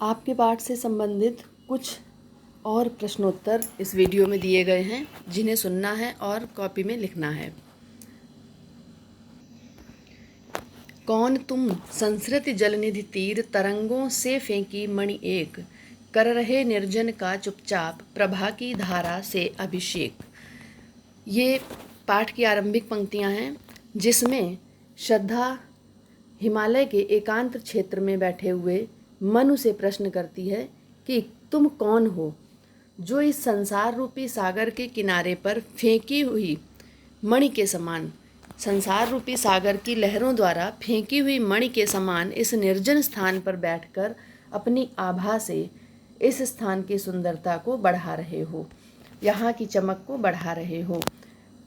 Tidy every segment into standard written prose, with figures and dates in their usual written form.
आपके पाठ से संबंधित कुछ और प्रश्नोत्तर इस वीडियो में दिए गए हैं, जिन्हें सुनना है और कॉपी में लिखना है। कौन तुम संस्कृति जलनिधि तीर तरंगों से फेंकी मणि एक, कर रहे निर्जन का चुपचाप प्रभा की धारा से अभिषेक। ये पाठ की आरंभिक पंक्तियां हैं, जिसमें श्रद्धा हिमालय के एकांत क्षेत्र में बैठे हुए मनु से प्रश्न करती है कि तुम कौन हो, जो इस संसार रूपी सागर के किनारे पर फेंकी हुई मणि के समान, संसार रूपी सागर की लहरों द्वारा फेंकी हुई मणि के समान इस निर्जन स्थान पर बैठकर अपनी आभा से इस स्थान की सुंदरता को बढ़ा रहे हो, यहाँ की चमक को बढ़ा रहे हो,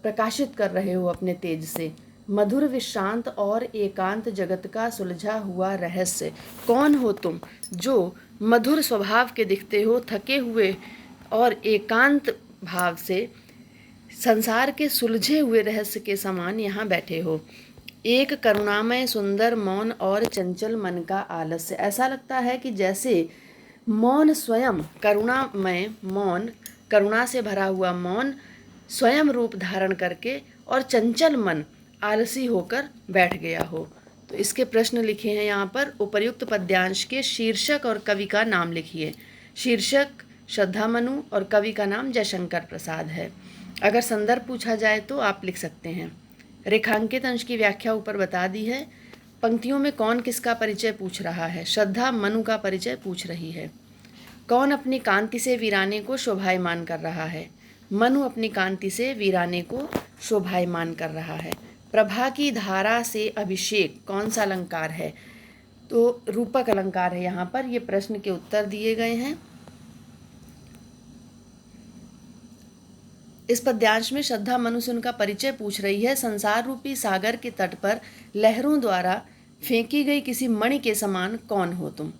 प्रकाशित कर रहे हो अपने तेज से। मधुर विश्रांत और एकांत जगत का सुलझा हुआ रहस्य। कौन हो तुम, जो मधुर स्वभाव के दिखते हो, थके हुए और एकांत भाव से संसार के सुलझे हुए रहस्य के समान यहाँ बैठे हो। एक करुणामय सुंदर मौन और चंचल मन का आलस्य। ऐसा लगता है कि जैसे मौन स्वयं करुणामय मौन, करुणा से भरा हुआ मौन स्वयं रूप धारण करके और चंचल मन आलसी होकर बैठ गया हो। तो इसके प्रश्न लिखे हैं यहाँ पर। उपर्युक्त पद्यांश के शीर्षक और कवि का नाम लिखिए। शीर्षक श्रद्धा मनु और कवि का नाम जयशंकर प्रसाद है। अगर संदर्भ पूछा जाए तो आप लिख सकते हैं। रेखांकित अंश की व्याख्या ऊपर बता दी है। पंक्तियों में कौन किसका परिचय पूछ रहा है। श्रद्धा मनु का परिचय पूछ रही है। कौन अपनी कांति से वीराने को शोभायमान कर रहा है। मनु अपनी कांति से वीराने को शोभायमान कर रहा है। प्रभा की धारा से अभिषेक कौन सा अलंकार है, तो रूपक अलंकार है यहाँ पर। ये प्रश्न के उत्तर दिए गए हैं। इस पद्यांश में श्रद्धा मनु से उनका परिचय पूछ रही है। संसार रूपी सागर के तट पर लहरों द्वारा फेंकी गई किसी मणि के समान कौन हो तुम,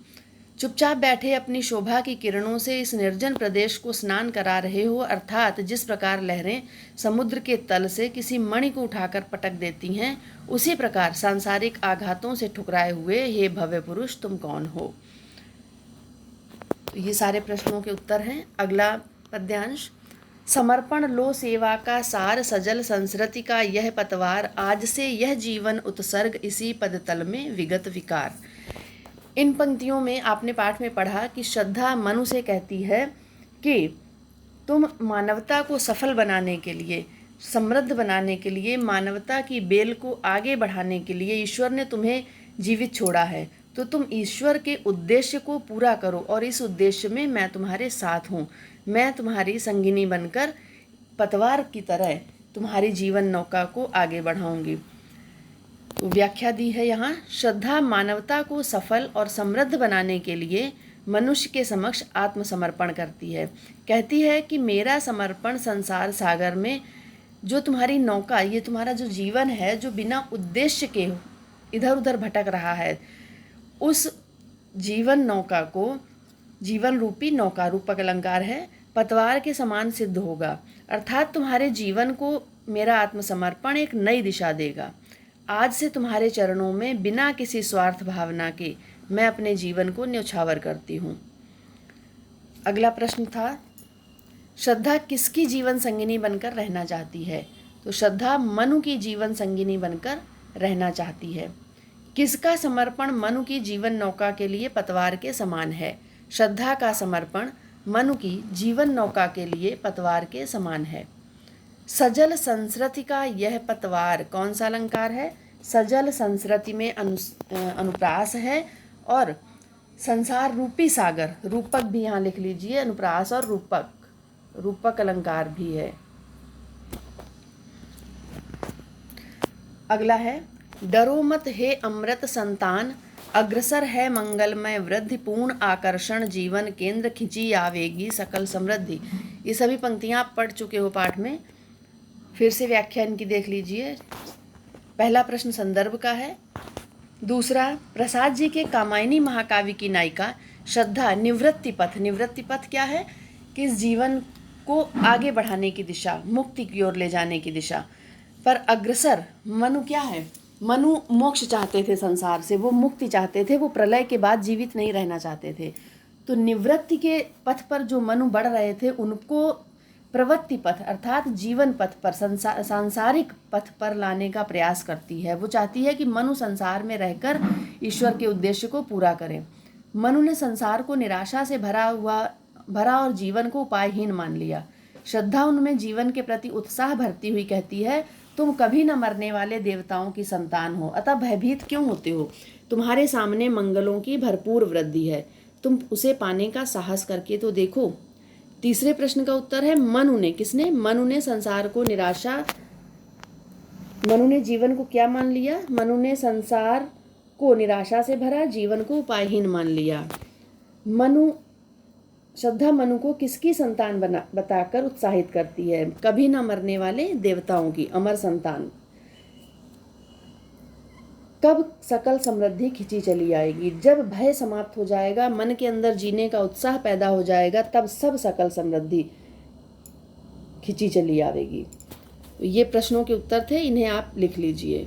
चुपचाप बैठे अपनी शोभा की किरणों से इस निर्जन प्रदेश को स्नान करा रहे हो। अर्थात जिस प्रकार लहरें समुद्र के तल से किसी मणि को उठाकर पटक देती हैं, उसी प्रकार सांसारिक आघातों से ठुकराए हुए हे भव्य पुरुष तुम कौन हो। तो ये सारे प्रश्नों के उत्तर हैं। अगला पद्यांश। समर्पण लो सेवा का सार, सजल संस्कृति का यह पतवार, आज से यह जीवन उत्सर्ग इसी पदतल में विगत विकार। इन पंक्तियों में आपने पाठ में पढ़ा कि श्रद्धा मनु से कहती है कि तुम मानवता को सफल बनाने के लिए, समृद्ध बनाने के लिए, मानवता की बेल को आगे बढ़ाने के लिए ईश्वर ने तुम्हें जीवित छोड़ा है, तो तुम ईश्वर के उद्देश्य को पूरा करो और इस उद्देश्य में मैं तुम्हारे साथ हूँ। मैं तुम्हारी संगिनी बनकर पतवार की तरह तुम्हारी जीवन नौका को आगे बढ़ाऊंगी। तो व्याख्या दी है यहाँ। श्रद्धा मानवता को सफल और समृद्ध बनाने के लिए मनुष्य के समक्ष आत्मसमर्पण करती है। कहती है कि मेरा समर्पण संसार सागर में जो तुम्हारी नौका, ये तुम्हारा जो जीवन है, जो बिना उद्देश्य के इधर उधर भटक रहा है, उस जीवन नौका को, जीवन रूपी नौका रूपक अलंकार है, पतवार के समान सिद्ध होगा। अर्थात तुम्हारे जीवन को मेरा आत्मसमर्पण एक नई दिशा देगा। आज से तुम्हारे चरणों में बिना किसी स्वार्थ भावना के मैं अपने जीवन को न्यौछावर करती हूँ। अगला प्रश्न था, श्रद्धा किसकी जीवन संगिनी बनकर रहना चाहती है। तो श्रद्धा मनु की जीवन संगिनी बनकर रहना चाहती है। किसका समर्पण मनु की जीवन नौका के लिए पतवार के समान है। श्रद्धा का समर्पण मनु की जीवन नौका के लिए पतवार के समान है। सजल संस्कृति का यह पतवार कौन सा अलंकार है। सजल संस्कृति में अनुप्रास है और संसार रूपी सागर, रूपक भी यहाँ लिख लीजिए, अनुप्रास और रूपक, रूपक अलंकार भी है। अगला है, डरो मत हे अमृत संतान, अग्रसर है मंगलमय वृद्धि, पूर्ण आकर्षण जीवन केंद्र, खिंची आवेगी सकल समृद्धि। ये सभी पंक्तियाँ आप पढ़ चुके हो पाठ में। फिर से व्याख्या इनकी देख लीजिए। पहला प्रश्न संदर्भ का है। दूसरा, प्रसाद जी के कामायनी महाकाव्य की नायिका श्रद्धा निवृत्ति पथ, निवृत्ति पथ क्या है कि इस जीवन को आगे बढ़ाने की दिशा, मुक्ति की ओर ले जाने की दिशा पर अग्रसर मनु क्या है। मनु मोक्ष चाहते थे संसार से, वो मुक्ति चाहते थे, वो प्रलय के बाद जीवित नहीं रहना चाहते थे। तो निवृत्ति के पथ पर जो मनु बढ़ रहे थे उनको प्रवृत्ति पथ अर्थात जीवन पथ पर सांसारिक पथ पर लाने का प्रयास करती है। वो चाहती है कि मनु संसार में रहकर ईश्वर के उद्देश्य को पूरा करें। मनु ने संसार को निराशा से भरा और जीवन को उपायहीन मान लिया। श्रद्धा उनमें जीवन के प्रति उत्साह भरती हुई कहती है, तुम कभी न मरने वाले देवताओं की संतान हो, अतः भयभीत क्यों होते हो? तुम्हारे सामने मंगलों की भरपूर वृद्धि है, तुम उसे पाने का साहस करके तो देखो। तीसरे प्रश्न का उत्तर है मनु ने। किसने? मनु ने संसार को निराशा, मनु ने जीवन को क्या मान लिया? मनु ने संसार को निराशा से भरा, जीवन को उपायहीन मान लिया। श्रद्धा मनु को किसकी संतान बताकर उत्साहित करती है? कभी न मरने वाले देवताओं की अमर संतान। कब सकल समृद्धि खिंची चली आएगी? जब भय समाप्त हो जाएगा, मन के अंदर जीने का उत्साह पैदा हो जाएगा, तब सब सकल समृद्धि खिंची चली आएगी। ये प्रश्नों के उत्तर थे, इन्हें आप लिख लीजिए।